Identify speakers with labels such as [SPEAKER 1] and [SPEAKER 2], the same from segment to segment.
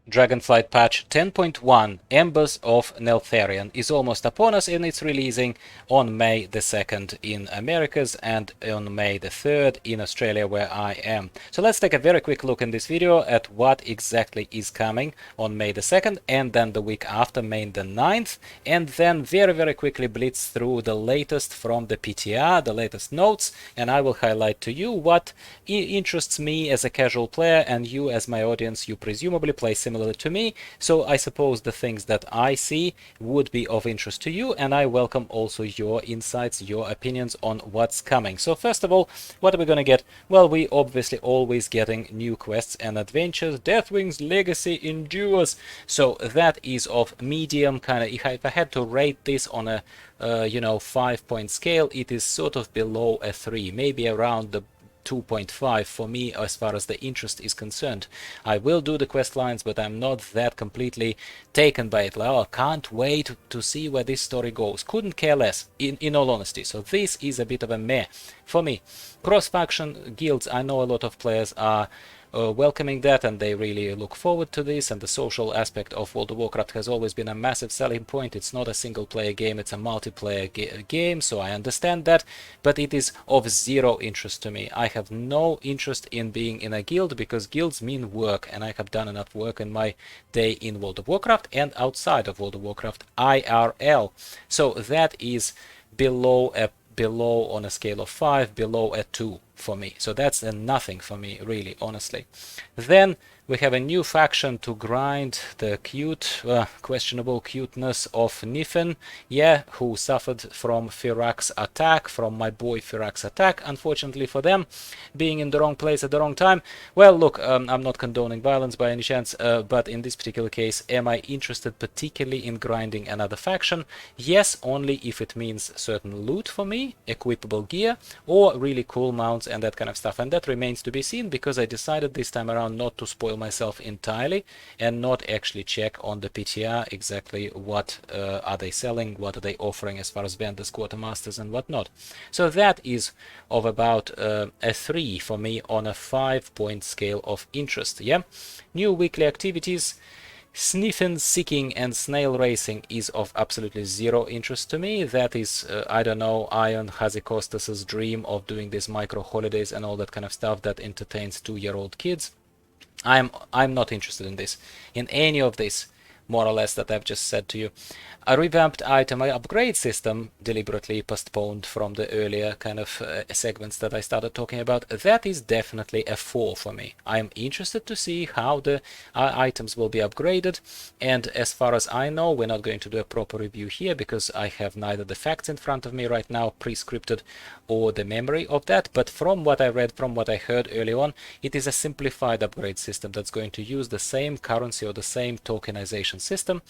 [SPEAKER 1] Dragonflight patch 10.1 Embers of Neltharion is almost upon us, and it's releasing on May the 2nd in Americas and on May the 3rd in Australia, where I am. So let's take a very quick look in this video at what exactly is coming on May the 2nd and then the week after, May the 9th, and then very quickly blitz through the latest from the PTR, the latest notes, and I will highlight to you what interests me as a casual player, and you as my audience, you presumably play similar to me, so I suppose the things that I see would be of interest to you, and I welcome also your insights, your opinions on what's coming. So first of all, what are we gonna get? Well, we obviously always getting new quests and adventures. Deathwing's Legacy endures, so that is of medium kind of. If I had to rate this on a 5-point scale, it is sort of below a 3, maybe around the 2.5 for me as far as the interest is concerned. I will do the quest lines, but I'm not that completely taken by it. Like, oh, can't wait to see where this story goes. Couldn't care less, in all honesty. So this is a bit of a meh for me. Cross-faction guilds, I know a lot of players are welcoming that, and they really look forward to this, and the social aspect of World of Warcraft has always been a massive selling point. It's not a single player game, it's a multiplayer game, so I understand that, but it is of zero interest to me. I have no interest in being in a guild, because guilds mean work, and I have done enough work in my day in World of Warcraft and outside of World of Warcraft IRL. So that is below on a scale of 5, below a 2 for me. So that's a nothing for me, really, honestly. Then we have a new faction to grind the questionable cuteness of Nifen, who suffered from Firak's attack, from my boy Firak's attack, unfortunately for them, being in the wrong place at the wrong time. Well, look, I'm not condoning violence by any chance, but in this particular case, am I interested particularly in grinding another faction? Yes, only if it means certain loot for me, equipable gear, or really cool mounts and that kind of stuff, and that remains to be seen, because I decided this time around not to spoil myself entirely and not actually check on the PTR exactly what are they selling, what are they offering as far as vendors, quartermasters and whatnot. So that is of about a 3 for me on a 5-point scale of interest. New weekly activities. Sniffing, seeking and snail racing is of absolutely zero interest to me. That is, I don't know, Ion Hazikostas's dream of doing these micro holidays and all that kind of stuff that entertains 2-year-old kids. I'm not interested in this, in any of this, more or less, that I've just said to you. A revamped item upgrade system, deliberately postponed from the earlier kind of segments that I started talking about, that is definitely a 4 for me. I'm interested to see how the items will be upgraded, and as far as I know, we're not going to do a proper review here, because I have neither the facts in front of me right now, pre-scripted, or the memory of that, but from what I read, from what I heard early on, it is a simplified upgrade system that's going to use the same currency or the same tokenization system,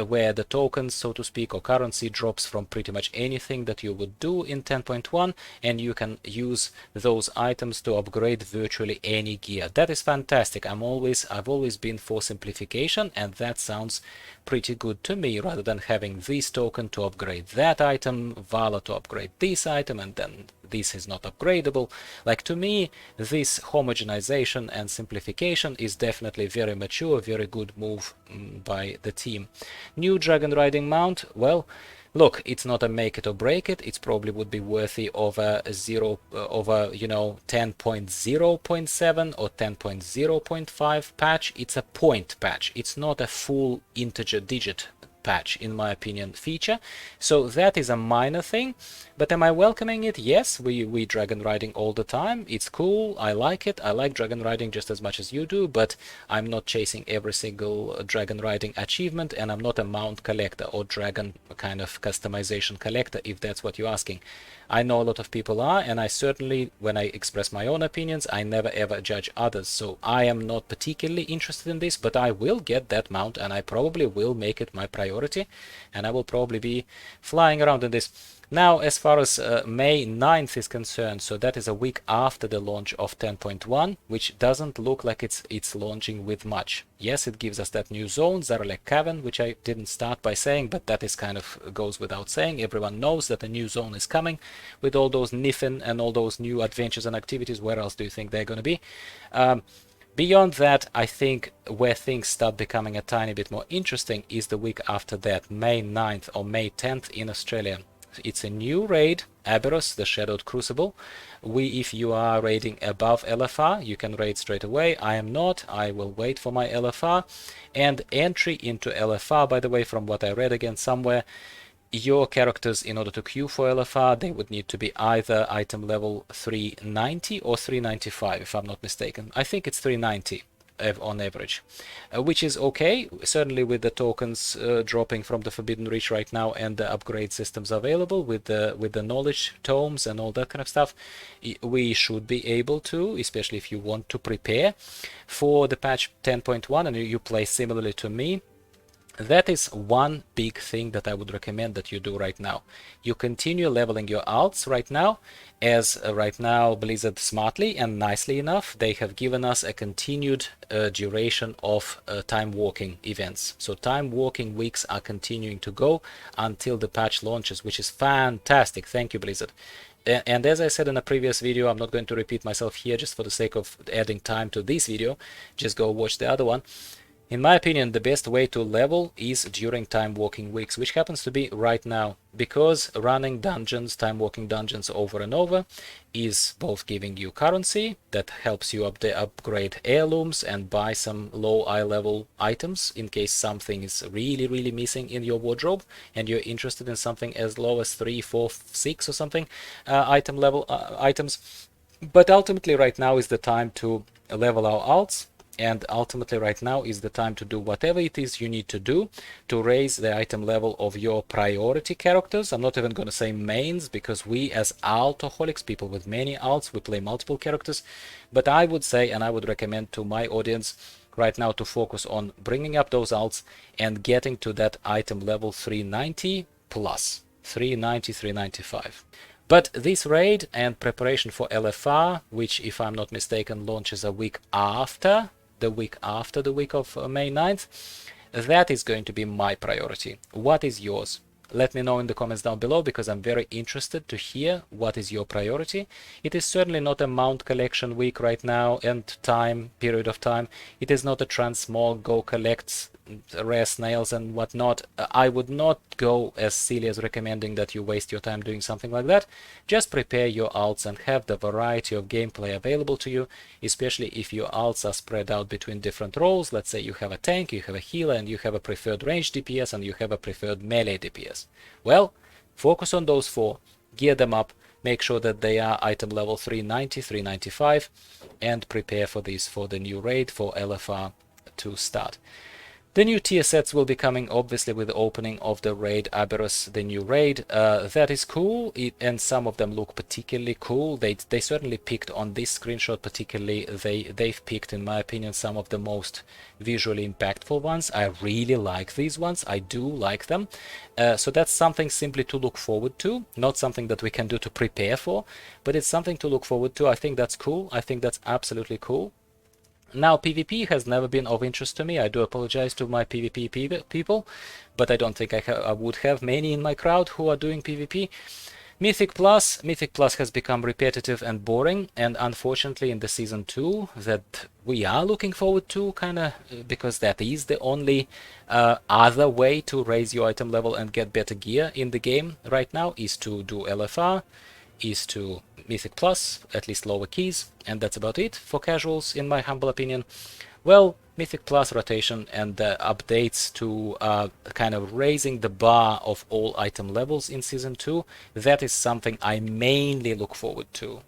[SPEAKER 1] where the tokens, so to speak, or currency drops from pretty much anything that you would do in 10.1, and you can use those items to upgrade virtually any gear. That is fantastic. I've always been for simplification, and that sounds pretty good to me, rather than having this token to upgrade that item, Vala to upgrade this item, and then this is not upgradable. Like, to me, this homogenization and simplification is definitely very mature, very good move by the team. New dragon riding mount, well, look, it's not a make it or break it. It probably would be worthy of a 10.0.7 or 10.0.5 patch. It's a point patch. It's not a full integer digit patch, in my opinion, feature. So that is a minor thing, but am I welcoming it? Yes, we dragon riding all the time. It's cool. I like it. I like dragon riding just as much as you do, but I'm not chasing every single dragon riding achievement, and I'm not a mount collector or dragon kind of customization collector, if that's what you're asking. I know a lot of people are, and I certainly, when I express my own opinions, I never ever judge others. So I am not particularly interested in this, but I will get that mount, and I probably will make it my priority, and I will probably be flying around in this. Now, as far as May 9th is concerned, so that is a week after the launch of 10.1, which doesn't look like it's launching with much. Yes, it gives us that new zone, Zaralek Cavern, which I didn't start by saying, but that is kind of goes without saying. Everyone knows that a new zone is coming with all those Niffen and all those new adventures and activities. Where else do you think they're going to be? Beyond that, I think where things start becoming a tiny bit more interesting is the week after that, May 9th or May 10th in Australia. It's a new raid, Aberrus, the Shadowed Crucible. If you are raiding above LFR, you can raid straight away. I am not. I will wait for my LFR. And entry into LFR, by the way, from what I read again somewhere, your characters, in order to queue for LFR, they would need to be either item level 390 or 395, if I'm not mistaken. I think it's 390 on average, which is okay. Certainly with the tokens dropping from the Forbidden Reach right now and the upgrade systems available with the knowledge tomes and all that kind of stuff, we should be able to, especially if you want to prepare for the patch 10.1 and you play similarly to me. That is one big thing that I would recommend that you do right now. You continue leveling your alts right now, as right now Blizzard smartly and nicely enough, they have given us a continued duration of time walking events. So time walking weeks are continuing to go until the patch launches, which is fantastic. Thank you, Blizzard. And as I said in a previous video, I'm not going to repeat myself here just for the sake of adding time to this video. Just go watch the other one. In my opinion, the best way to level is during time walking weeks, which happens to be right now, because running dungeons, time walking dungeons over and over is both giving you currency that helps you upgrade heirlooms and buy some low eye level items in case something is really missing in your wardrobe and you're interested in something as low as 3, 4, 6 or something item level items. But ultimately right now is the time to level our alts. And ultimately right now is the time to do whatever it is you need to do to raise the item level of your priority characters. I'm not even going to say mains, because we as altaholics, people with many alts, we play multiple characters. But I would say, and I would recommend to my audience right now, to focus on bringing up those alts and getting to that item level 390 plus, 390, 395. But this raid and preparation for LFR, which if I'm not mistaken launches a week after the week of May 9th, that is going to be my priority. What is yours? Let me know in the comments down below, because I'm very interested to hear what is your priority. It is certainly not a mount collection week right now and period of time. It is not a transmog, go collect rare snails and whatnot. I would not go as silly as recommending that you waste your time doing something like that. Just prepare your alts and have the variety of gameplay available to you, especially if your alts are spread out between different roles. Let's say you have a tank, you have a healer, and you have a preferred range DPS, and you have a preferred melee DPS. Well, focus on those 4, gear them up, make sure that they are item level 390, 395, and prepare for this, for the new raid, for LFR to start. The new tier sets will be coming obviously with the opening of the raid Aberrus, the new raid. That is cool, and some of them look particularly cool. They certainly picked on this screenshot particularly. They've picked, in my opinion, some of the most visually impactful ones. I really like these ones. I do like them. So that's something simply to look forward to, not something that we can do to prepare for, but it's something to look forward to. I think that's cool. I think that's absolutely cool. Now, PvP has never been of interest to me. I do apologize to my PvP people, but I don't think I would have many in my crowd who are doing PvP. Mythic Plus has become repetitive and boring, and unfortunately in the Season 2 that we are looking forward to, kinda, because that is the only other way to raise your item level and get better gear in the game right now, is to do LFR, is to Mythic Plus, at least lower keys, and that's about it for casuals, in my humble opinion. Well, Mythic Plus rotation and the updates to kind of raising the bar of all item levels in Season 2, that is something I mainly look forward to.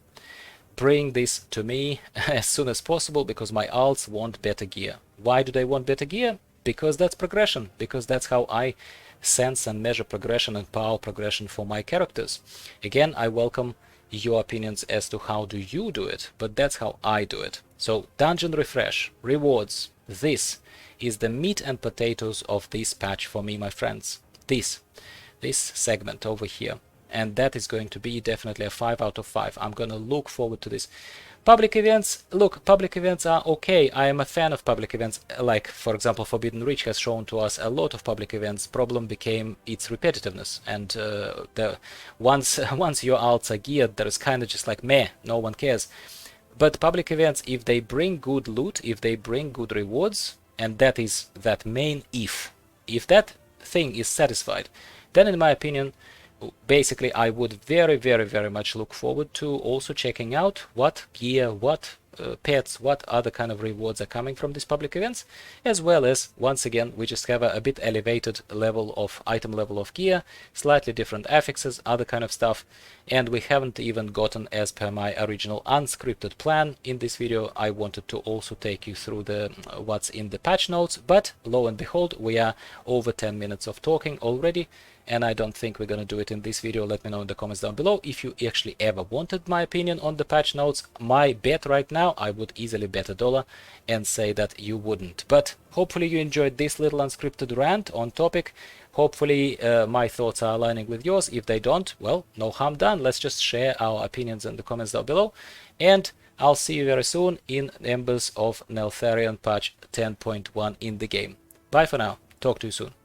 [SPEAKER 1] Bring this to me as soon as possible, because my alts want better gear. Why do they want better gear? Because that's progression, because that's how I sense and measure progression and power progression for my characters. Again, I welcome your opinions as to how do you do it, but that's how I do it. So dungeon refresh, rewards, this is the meat and potatoes of this patch for me, my friends. This segment over here, and that is going to be definitely a 5 out of 5. I'm gonna look forward to this. Public events, look, public events are okay. I am a fan of public events. Like, for example, Forbidden Reach has shown to us a lot of public events. Problem became its repetitiveness, and once your alts are geared, there is kind of just like meh, no one cares. But public events, if they bring good loot, if they bring good rewards, and that is that main if that thing is satisfied, then in my opinion, basically I would very much look forward to also checking out what gear, what pets, what other kind of rewards are coming from these public events, as well as, once again, we just have a bit elevated level of item level of gear, slightly different affixes, other kind of stuff, and we haven't even gotten, as per my original unscripted plan in this video, I wanted to also take you through the what's in the patch notes, but lo and behold, we are over 10 minutes of talking already, and I don't think we're gonna do it in this video. Let me know in the comments down below if you actually ever wanted my opinion on the patch notes. My bet right now, I would easily bet $1 and say that you wouldn't. But hopefully you enjoyed this little unscripted rant on topic. Hopefully my thoughts are aligning with yours. If they don't, well, no harm done. Let's just share our opinions in the comments down below, and I'll see you very soon in Embers of Neltharion patch 10.1 in the game. Bye for now. Talk to you soon.